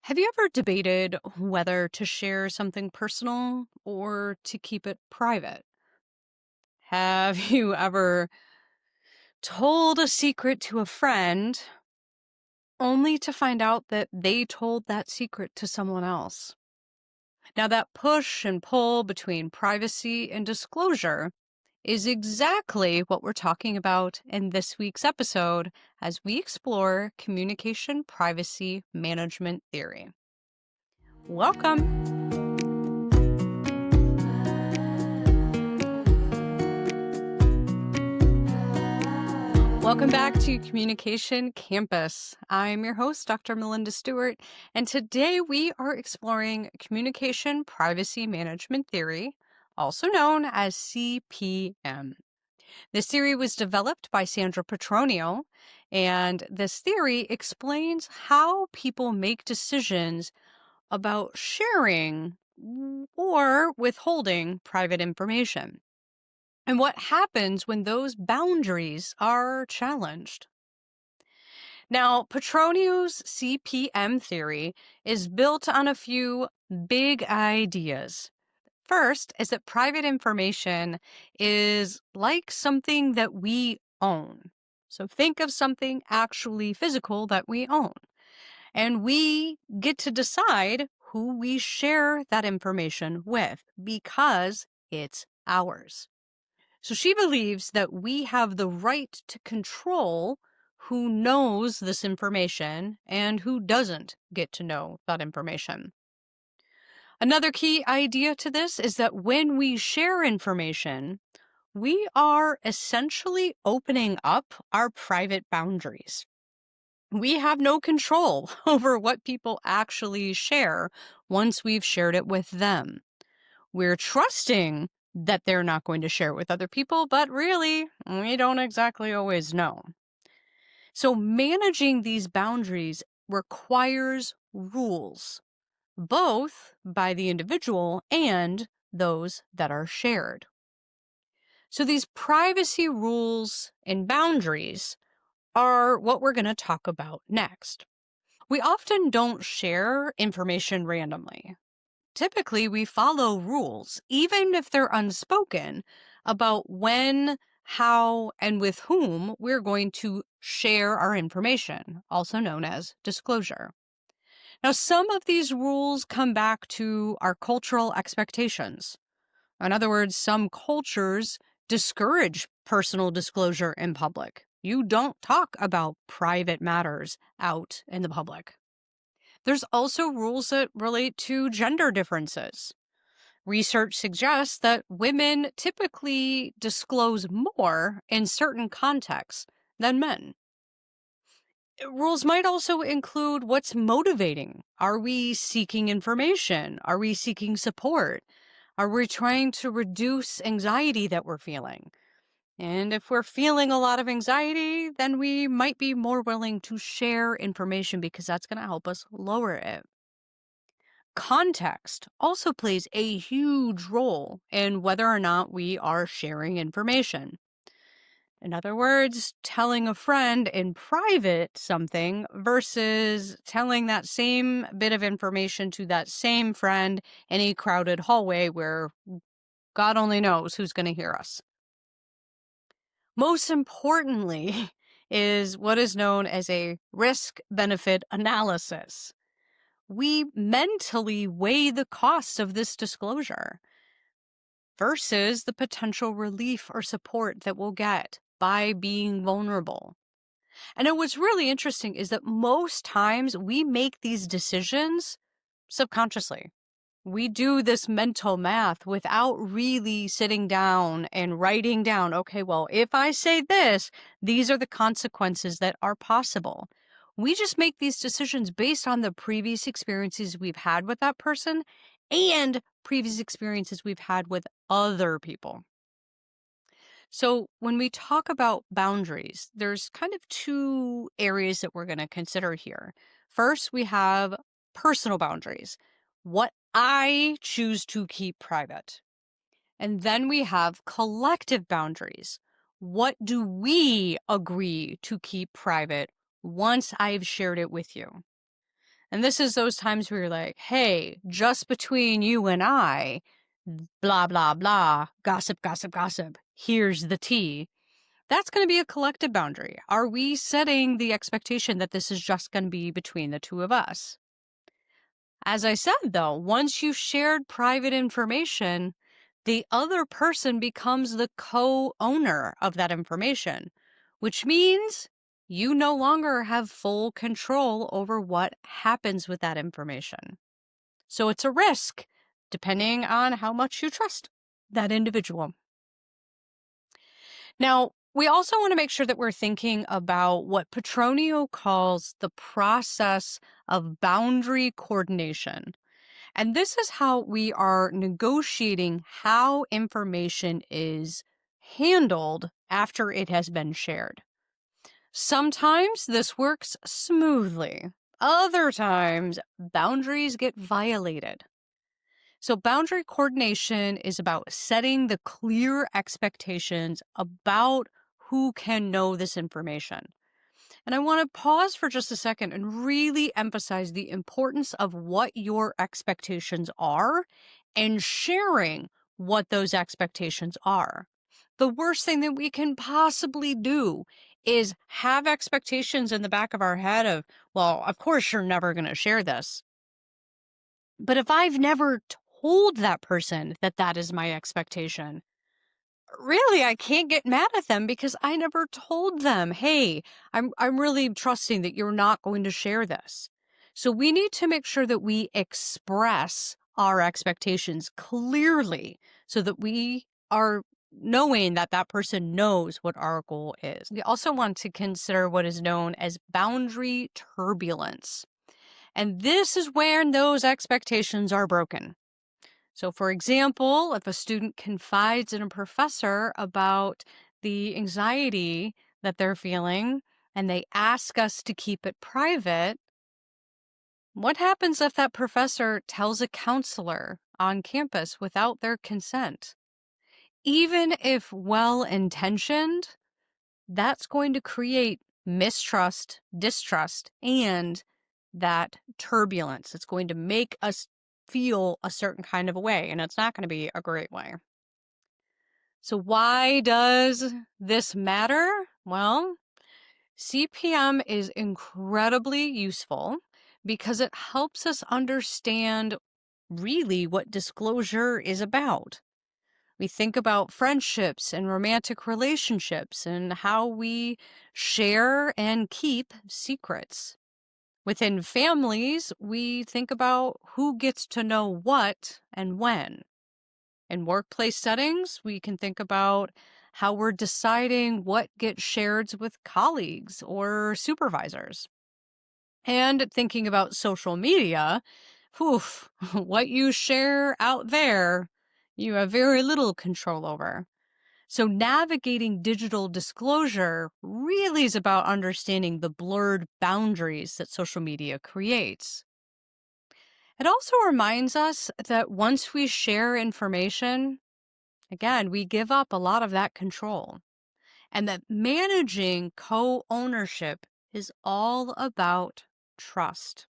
Have you ever debated whether to share something personal or to keep it private? Have you ever told a secret to a friend only to find out that they told that secret to someone else? Now, that push and pull between privacy and disclosure is exactly what we're talking about in this week's episode as we explore communication privacy management theory. Welcome. Welcome back to Communication Campus. I'm your host, Dr. Malynnda Stewart, and today we are exploring communication privacy management theory, also known as CPM. This theory was developed by Sandra Petronio, and this theory explains how people make decisions about sharing or withholding private information, and what happens when those boundaries are challenged. Now, Petronio's CPM theory is built on a few big ideas. First is that private information is like something that we own. So think of something actually physical that we own. And we get to decide who we share that information with because it's ours. So she believes that we have the right to control who knows this information and who doesn't get to know that information. Another key idea to this is that when we share information, we are essentially opening up our private boundaries. We have no control over what people actually share once we've shared it with them. We're trusting that they're not going to share it with other people, but really, we don't exactly always know. So managing these boundaries requires rules, both by the individual and those that are shared. So these privacy rules and boundaries are what we're going to talk about next. We often don't share information randomly. Typically, we follow rules, even if they're unspoken, about when, how, and with whom we're going to share our information, also known as disclosure. Now, some of these rules come back to our cultural expectations. In other words, some cultures discourage personal disclosure in public. You don't talk about private matters out in the public. There's also rules that relate to gender differences. Research suggests that women typically disclose more in certain contexts than men. Rules might also include what's motivating. Are we seeking information? Are we seeking support? Are we trying to reduce anxiety that we're feeling? And if we're feeling a lot of anxiety, then we might be more willing to share information because that's going to help us lower it. Context also plays a huge role in whether or not we are sharing information. In other words, telling a friend in private something versus telling that same bit of information to that same friend in a crowded hallway where God only knows who's going to hear us. Most importantly is what is known as a risk-benefit analysis. We mentally weigh the costs of this disclosure versus the potential relief or support that we'll get by being vulnerable. And then what's really interesting is that most times we make these decisions subconsciously. We do this mental math without really sitting down and writing down, okay, well, if I say this, these are the consequences that are possible. We just make these decisions based on the previous experiences we've had with that person and previous experiences we've had with other people. So when we talk about boundaries, there's kind of two areas that we're going to consider here. First, we have personal boundaries, what I choose to keep private. And then we have collective boundaries. What do we agree to keep private once I've shared it with you? And this is those times where you're like, hey, just between you and I, blah, blah, blah, gossip, gossip, gossip. Here's the tea. That's going to be a collective boundary. Are we setting the expectation that this is just going to be between the two of us? As I said, though, once you've shared private information, the other person becomes the co-owner of that information, which means you no longer have full control over what happens with that information. So it's a risk, depending on how much you trust that individual. Now, we also want to make sure that we're thinking about what Petronio calls the process of boundary coordination. And this is how we are negotiating how information is handled after it has been shared. Sometimes this works smoothly. Other times, boundaries get violated. So, boundary coordination is about setting the clear expectations about who can know this information. And I want to pause for just a second and really emphasize the importance of what your expectations are and sharing what those expectations are. The worst thing that we can possibly do is have expectations in the back of our head of, well, of course you're never going to share this. But if I've never told that person that that is my expectation, really, I can't get mad at them because I never told them, hey, I'm really trusting that you're not going to share this. So we need to make sure that we express our expectations clearly so that we are knowing that that person knows what our goal is. We also want to consider what is known as boundary turbulence. And this is when those expectations are broken. So, for example, if a student confides in a professor about the anxiety that they're feeling and they ask us to keep it private, what happens if that professor tells a counselor on campus without their consent? Even if well intentioned, that's going to create mistrust, distrust, and that turbulence. It's going to make us feel a certain kind of a way, and it's not going to be a great way. So, why does this matter? Well, CPM is incredibly useful because it helps us understand really what disclosure is about. We think about friendships and romantic relationships and how we share and keep secrets. Within families, we think about who gets to know what and when. In workplace settings, we can think about how we're deciding what gets shared with colleagues or supervisors. And thinking about social media, what you share out there, you have very little control over. So navigating digital disclosure really is about understanding the blurred boundaries that social media creates. It also reminds us that once we share information, again, we give up a lot of that control, and that managing co-ownership is all about trust.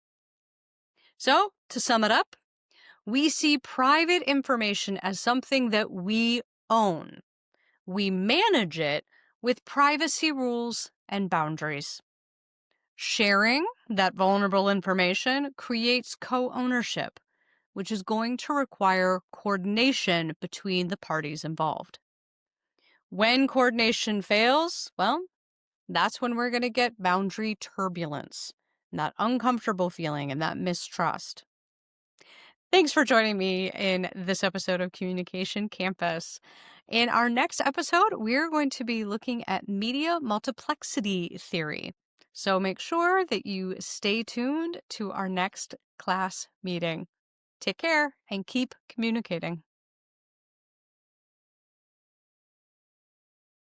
So, to sum it up, we see private information as something that we own. We manage it with privacy rules and boundaries. Sharing that vulnerable information creates co-ownership, which is going to require coordination between the parties involved. When coordination fails, well, that's when we're going to get boundary turbulence, that uncomfortable feeling and that mistrust. Thanks for joining me in this episode of Communication Campus. In our next episode, we're going to be looking at media multiplexity theory. So make sure that you stay tuned to our next class meeting. Take care and keep communicating.